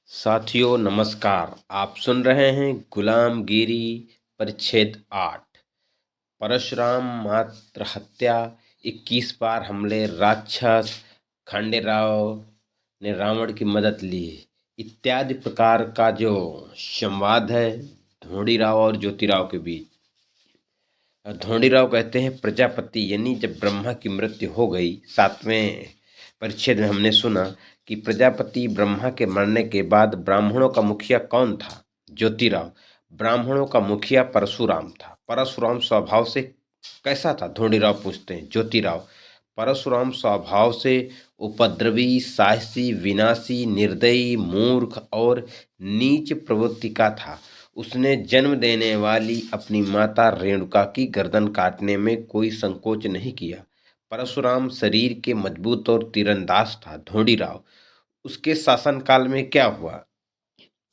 साथियों नमस्कार। आप सुन रहे हैं गुलामगिरी परिच्छेद 8। परशुराम मात्र हत्या, 21 बार हमले, राक्षस, खंडेराव ने रावण की मदद ली इत्यादि प्रकार का जो संवाद है ढोंडीराव और ज्योतिराव के बीच। ढोंडीराव कहते हैं प्रजापति यानी जब ब्रह्मा की मृत्यु हो गई, 7वें परिच्छेद में हमने सुना कि प्रजापति ब्रह्मा के मरने के बाद ब्राह्मणों का मुखिया कौन था? ज्योतिराव। ब्राह्मणों का मुखिया परशुराम था। परशुराम स्वभाव से कैसा था? ढोंडीराव पूछते हैं। ज्योतिराव। परशुराम स्वभाव से उपद्रवी, साहसी, विनाशी, निर्दयी, मूर्ख और नीच प्रवृत्ति का था। उसने जन्म देने वाली अपनी माता रेणुका की गर्दन काटने में कोई संकोच नहीं किया। परशुराम शरीर के मजबूत और तीरंदाज था। ढोंडीराव। उसके शासनकाल में क्या हुआ?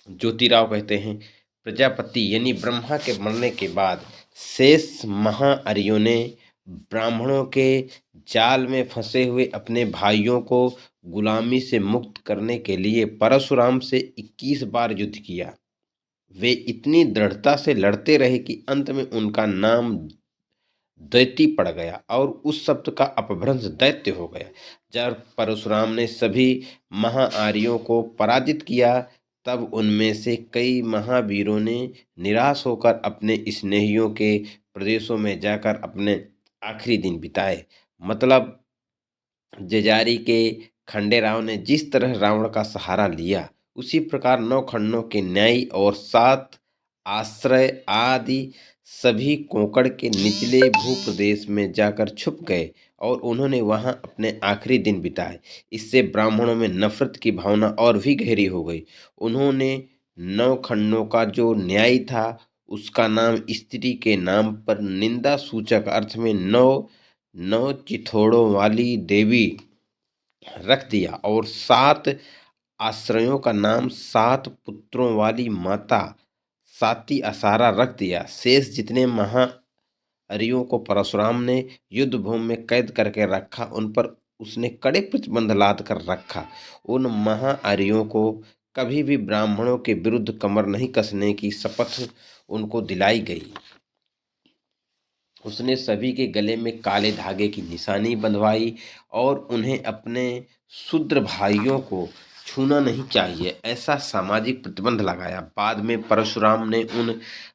ज्योतिराव कहते हैं प्रजापति यानी ब्रह्मा के मरने के बाद शेष महाअरियों ने ब्राह्मणों के जाल में फंसे हुए अपने भाइयों को गुलामी से मुक्त करने के लिए परशुराम से 21 बार युद्ध किया। वे इतनी दृढ़ता से लड़ते रहे कि अंत में उनका नाम दैती पड़ गया और उस शब्द का अपभ्रंश दैत्य हो गया। जब परशुराम ने सभी महाआर्यों को पराजित किया, तब उनमें से कई महावीरों ने निराश होकर अपने स्नेहियों के प्रदेशों में जाकर अपने आखिरी दिन बिताए। मतलब जजारी के खंडेराव ने जिस तरह रावण का सहारा लिया, उसी प्रकार 9 खंडों के न्यायी और 7 आश्रय आदि सभी कोंकण के निचले भूप्रदेश में जाकर छुप गए और उन्होंने वहां अपने आखिरी दिन बिताए। इससे ब्राह्मणों में नफरत की भावना और भी गहरी हो गई। उन्होंने 9 खंडों का जो न्यायी था, उसका नाम स्त्री के नाम पर निंदा सूचक अर्थ में 9 चिथोड़ों वाली देवी रख दिया और 7 आश्रयों का नाम 7 पुत्रों वाली माता साती असारा रख दिया। शेष जितने महाअरियों को परशुराम ने युद्ध भूमि में कैद करके रखा, उन पर उसने कड़े प्रतिबंध लाद कर रखा। उन महाअरियों को कभी भी ब्राह्मणों के विरुद्ध कमर नहीं कसने की शपथ उनको दिलाई गई। उसने सभी के गले में काले धागे की निशानी बंधवाई और उन्हें अपने शूद्र भाइयों को छूना नहीं चाहिए, ऐसा सामाजिक प्रतिबंध लगाया। बाद में परशुराम ने उन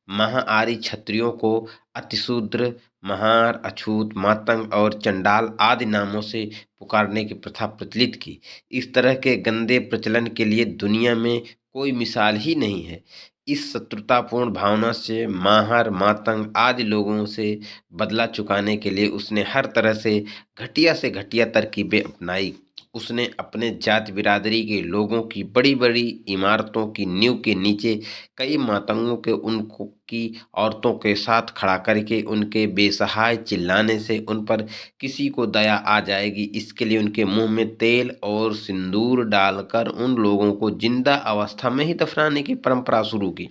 महाआरी क्षत्रियों को अतिशूद्र, महार, अछूत, मातंग और चंडाल आदि नामों से पुकारने की प्रथा प्रचलित की। इस तरह के गंदे प्रचलन के लिए दुनिया में कोई मिसाल ही नहीं है। इस शत्रुतापूर्ण भावना से माहर, मातंग आदि लोगों से बदला चुकाने के लिए उसने हर तरह से घटिया तरकीबें अपनाई। उसने अपने जाति बिरादरी के लोगों की बड़ी बड़ी इमारतों की नींव के नीचे कई मातंगों के उनको की औरतों के साथ खड़ा करके उनके बेसहाय चिल्लाने से उन पर किसी को दया आ जाएगी, इसके लिए उनके मुंह में तेल और सिंदूर डालकर उन लोगों को जिंदा अवस्था में ही दफनाने की परंपरा शुरू की।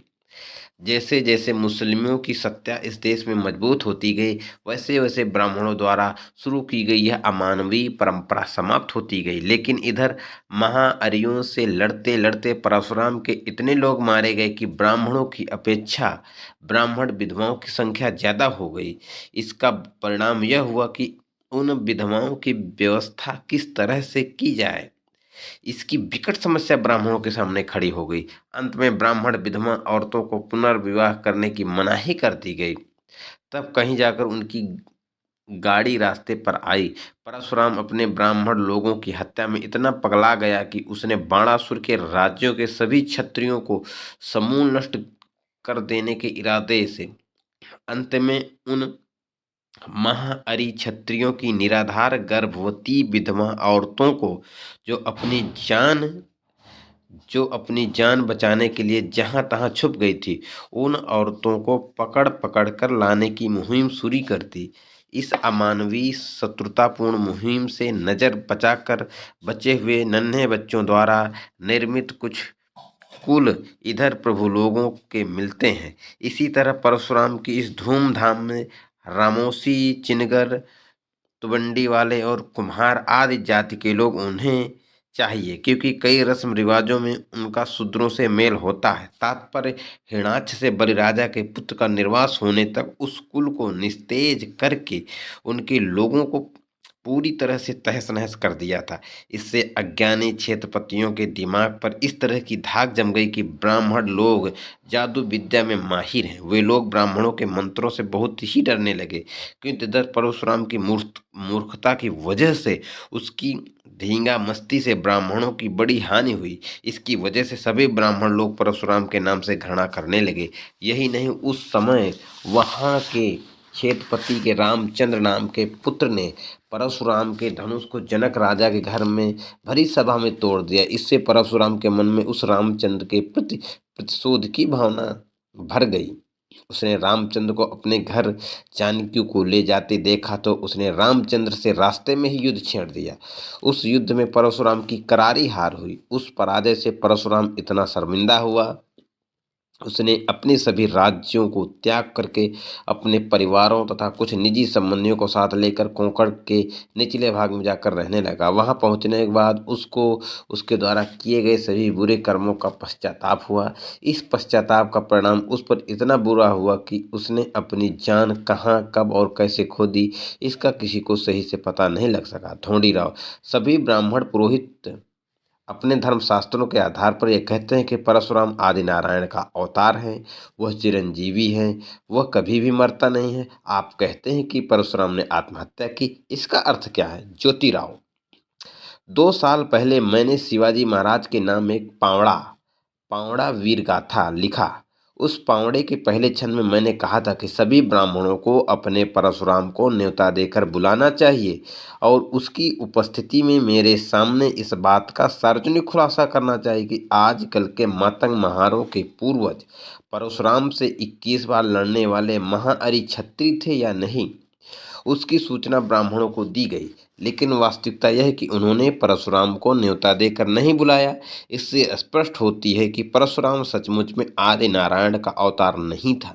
जैसे जैसे मुस्लिमों की सत्ता इस देश में मजबूत होती गई, वैसे वैसे ब्राह्मणों द्वारा शुरू की गई यह अमानवीय परंपरा समाप्त होती गई। लेकिन इधर महाअरियों से लड़ते लड़ते परशुराम के इतने लोग मारे गए कि ब्राह्मणों की अपेक्षा ब्राह्मण विधवाओं की संख्या ज्यादा हो गई। इसका परिणाम यह हुआ कि उन विधवाओं की व्यवस्था किस तरह से की जाए, इसकी विकट समस्या ब्राह्मणों के सामने खड़ी हो गई। अंत में ब्राह्मण विधवा औरतों को पुनर्विवाह करने की मनाही कर दी गई। तब कहीं जाकर उनकी गाड़ी रास्ते पर आई। परशुराम अपने ब्राह्मण लोगों की हत्या में इतना पगला गया कि उसने बाणासुर के राज्यों के सभी क्षत्रियों को समूल नष्ट कर देने के इरादे से अंत में उन महाअरि क्षत्रियों की निराधार गर्भवती विधवा औरतों को जो अपनी जान जो अपनी जान बचाने के लिए जहां तहां छुप गई थी, उन औरतों को पकड़ पकड़ कर लाने की मुहिम शुरू कर दी। इस अमानवीय शत्रुतापूर्ण मुहिम से नजर बचाकर बचे हुए नन्हे बच्चों द्वारा निर्मित कुछ कुल इधर प्रभु लोगों के मिलते हैं। इसी तरह परशुराम की इस धूमधाम में रामोसी, चिनगर, तुबंडी वाले और कुम्हार आदि जाति के लोग उन्हें चाहिए, क्योंकि कई रस्म रिवाजों में उनका शूद्रों से मेल होता है। तात्पर्य, हिरणाक्ष से बलिराजा के पुत्र का निर्वास होने तक उस कुल को निस्तेज करके उनके लोगों को पूरी तरह से तहस नहस कर दिया था। इससे अज्ञानी क्षेत्रपतियों के दिमाग पर इस तरह की धाक जम गई कि ब्राह्मण लोग जादू विद्या में माहिर हैं। वे लोग ब्राह्मणों के मंत्रों से बहुत ही डरने लगे, क्योंकि इधर परशुराम की मूर्खता की वजह से, उसकी धींगा मस्ती से ब्राह्मणों की बड़ी हानि हुई। इसकी वजह से सभी ब्राह्मण लोग परशुराम के नाम से घृणा करने लगे। यही नहीं, उस समय वहाँ के क्षेत्रपति के रामचंद्र नाम के पुत्र ने परशुराम के धनुष को जनक राजा के घर में भरी सभा में तोड़ दिया। इससे परशुराम के मन में उस रामचंद्र के प्रति प्रतिशोध की भावना भर गई। उसने रामचंद्र को अपने घर जानकी को ले जाते देखा तो उसने रामचंद्र से रास्ते में ही युद्ध छेड़ दिया। उस युद्ध में परशुराम की करारी हार हुई। उस पराजय से परशुराम इतना शर्मिंदा हुआ, उसने अपने सभी राज्यों को त्याग करके अपने परिवारों तथा कुछ निजी संबंधियों को साथ लेकर कोंकण के निचले भाग में जाकर रहने लगा। वहां पहुंचने के बाद उसको उसके द्वारा किए गए सभी बुरे कर्मों का पश्चाताप हुआ। इस पश्चाताप का परिणाम उस पर इतना बुरा हुआ कि उसने अपनी जान कहाँ, कब और कैसे खो दी, इसका किसी को सही से पता नहीं लग सका। ढोंडीराव, सभी ब्राह्मण पुरोहित अपने धर्म शास्त्रों के आधार पर यह कहते हैं कि परशुराम आदि नारायण का अवतार है, वह चिरंजीवी है, वह कभी भी मरता नहीं है। आप कहते हैं कि परशुराम ने आत्महत्या की, इसका अर्थ क्या है? ज्योतिराव, 2 साल पहले मैंने शिवाजी महाराज के नाम एक पावड़ा पावड़ा वीर गाथा लिखा। उस पावड़े के पहले छंद में मैंने कहा था कि सभी ब्राह्मणों को अपने परशुराम को न्योता देकर बुलाना चाहिए और उसकी उपस्थिति में मेरे सामने इस बात का सार्वजनिक खुलासा करना चाहिए कि आजकल के मातंग महारों के पूर्वज परशुराम से 21 बार लड़ने वाले महाअरि छत्री थे या नहीं। उसकी सूचना ब्राह्मणों को दी गई, लेकिन वास्तविकता यह है कि उन्होंने परशुराम को न्योता देकर नहीं बुलाया। इससे स्पष्ट होती है कि परशुराम सचमुच में आदि नारायण का अवतार नहीं था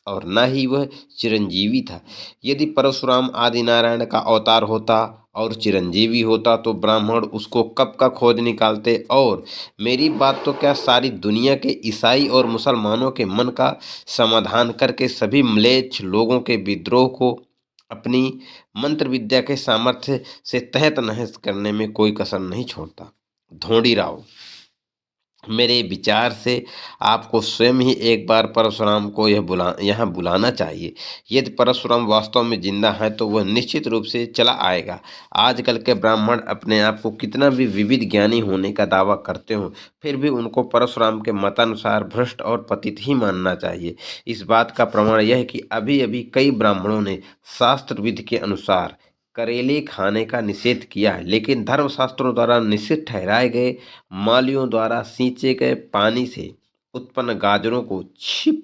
और न ही वह चिरंजीवी था। यदि परशुराम आदि नारायण का अवतार होता और चिरंजीवी होता तो ब्राह्मण उसको कब का खोज निकालते, और मेरी बात तो क्या, सारी दुनिया के ईसाई और मुसलमानों के मन का समाधान करके सभी म्लेच्छ लोगों के विद्रोह को अपनी मंत्र विद्या के सामर्थ्य से तहत नहस करने में कोई कसर नहीं छोड़ता। ढोंडीराव, मेरे विचार से आपको स्वयं ही एक बार परशुराम को यहाँ बुलाना चाहिए। यदि परशुराम वास्तव में जिंदा है तो वह निश्चित रूप से चला आएगा। आजकल के ब्राह्मण अपने आप को कितना भी विविध ज्ञानी होने का दावा करते हो, फिर भी उनको परशुराम के मतानुसार भ्रष्ट और पतित ही मानना चाहिए। इस बात का प्रमाण यह है कि अभी अभी कई ब्राह्मणों ने शास्त्र विधि के अनुसार करेले खाने का निषेध किया है, लेकिन धर्मशास्त्रों द्वारा निषिद्ध ठहराए गए मालियों द्वारा सींचे गए पानी से उत्पन्न गाजरों को छिप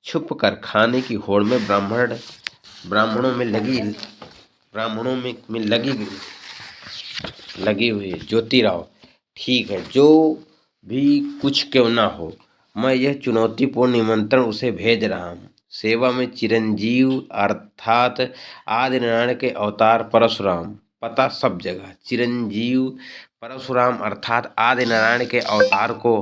छुप कर खाने की होड़ में ब्राह्मणों में लगी ब्राह्मणों में लगी हुई है। ज्योतिराव, ठीक है, जो भी कुछ क्यों ना हो, मैं यह चुनौतीपूर्ण निमंत्रण उसे भेज रहा हूँ। सेवा में चिरंजीव अर्थात आदि नारायण के अवतार परशुराम, पता सब जगह। चिरंजीव परशुराम अर्थात आदि नारायण के अवतार को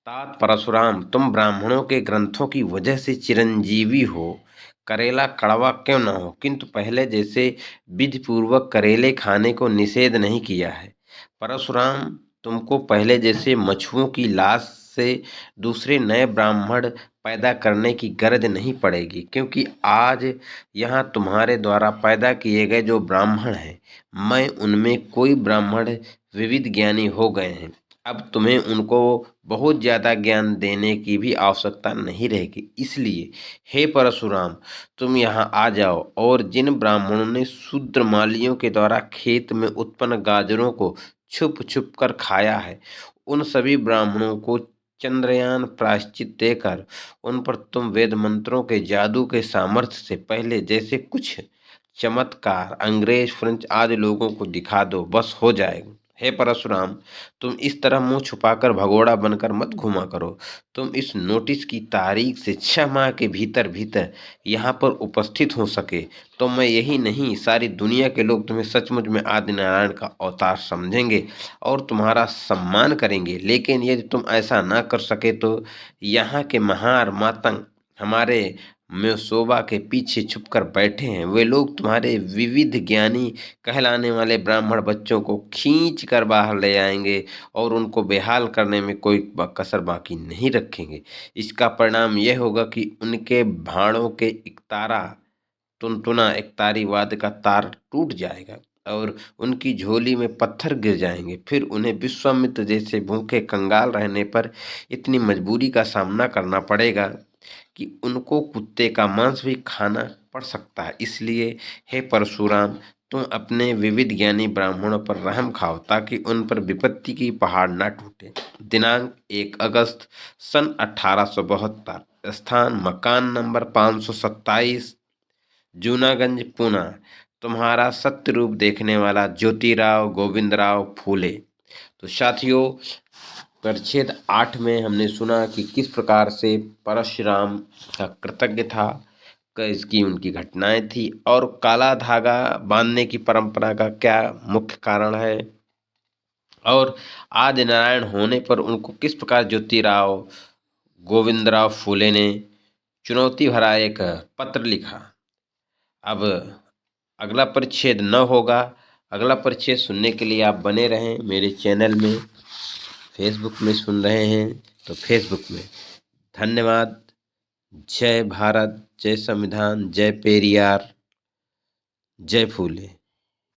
तात परशुराम, तुम ब्राह्मणों के ग्रंथों की वजह से चिरंजीवी हो। करेला कड़वा क्यों न हो, किंतु पहले जैसे विधि पूर्वक करेले खाने को निषेध नहीं किया है। परशुराम, तुमको पहले जैसे मछुओं की लाश से दूसरे नए ब्राह्मण पैदा करने की गरज नहीं पड़ेगी, क्योंकि आज यहाँ तुम्हारे द्वारा पैदा किए गए जो ब्राह्मण हैं, मैं उनमें कोई ब्राह्मण विविध ज्ञानी हो गए हैं। अब तुम्हें उनको बहुत ज़्यादा ज्ञान देने की भी आवश्यकता नहीं रहेगी। इसलिए हे परशुराम, तुम यहाँ आ जाओ और जिन ब्राह्मणों ने शूद्र मालियों के द्वारा खेत में उत्पन्न गाजरों को छुप छुप कर खाया है, उन सभी ब्राह्मणों को चंद्रयान प्रायश्चित देकर उन पर तुम वेद मंत्रों के जादू के सामर्थ्य से पहले जैसे कुछ चमत्कार अंग्रेज फ्रेंच आदि लोगों को दिखा दो, बस हो जाएगा। हे परशुराम, तुम इस तरह मुंह छुपाकर भगोड़ा बनकर मत घूमा करो। तुम इस नोटिस की तारीख से 6 माह के भीतर भीतर यहाँ पर उपस्थित हो सके तो मैं यही नहीं, सारी दुनिया के लोग तुम्हें सचमुच में आदि नारायण का अवतार समझेंगे और तुम्हारा सम्मान करेंगे। लेकिन यदि तुम ऐसा ना कर सके तो यहाँ के महार मातंग हमारे म्योसोबा के पीछे छुपकर बैठे हैं। वे लोग तुम्हारे विविध ज्ञानी कहलाने वाले ब्राह्मण बच्चों को खींच कर बाहर ले आएंगे और उनको बेहाल करने में कोई कसर बाकी नहीं रखेंगे। इसका परिणाम यह होगा कि उनके भाड़ों के इकतारा टुनटुना एकतारी वाद्य का तार टूट जाएगा और उनकी झोली में पत्थर गिर जाएंगे। फिर उन्हें विश्वामित्र जैसे भूखे कंगाल रहने पर इतनी मजबूरी का सामना करना पड़ेगा कि उनको कुत्ते का मांस भी खाना पड़ सकता है। इसलिए हे परशुराम, तुम अपने विविध ज्ञानी ब्राह्मणों पर रहम खाओ ताकि उन पर विपत्ति की पहाड़ ना टूटे। दिनांक 1 अगस्त सन 1872, स्थान मकान नंबर 527, जूनागंज, पूना। तुम्हारा सत्य रूप देखने वाला ज्योतिराव गोविंदराव फूले। तो साथियों, परिच्छेद 8 में हमने सुना कि किस प्रकार से परशुराम का कृतज्ञ था, इसकी उनकी घटनाएं थी और काला धागा बांधने की परंपरा का क्या मुख्य कारण है और आदि नारायण होने पर उनको किस प्रकार ज्योतिराव गोविंदराव फूले ने चुनौती भरा एक पत्र लिखा। अब अगला परिच्छेद न होगा। अगला परिच्छेद सुनने के लिए आप बने रहें मेरे चैनल में। फेसबुक में सुन रहे हैं तो फेसबुक में। धन्यवाद। जय भारत, जय संविधान, जय पेरियार, जय फूले।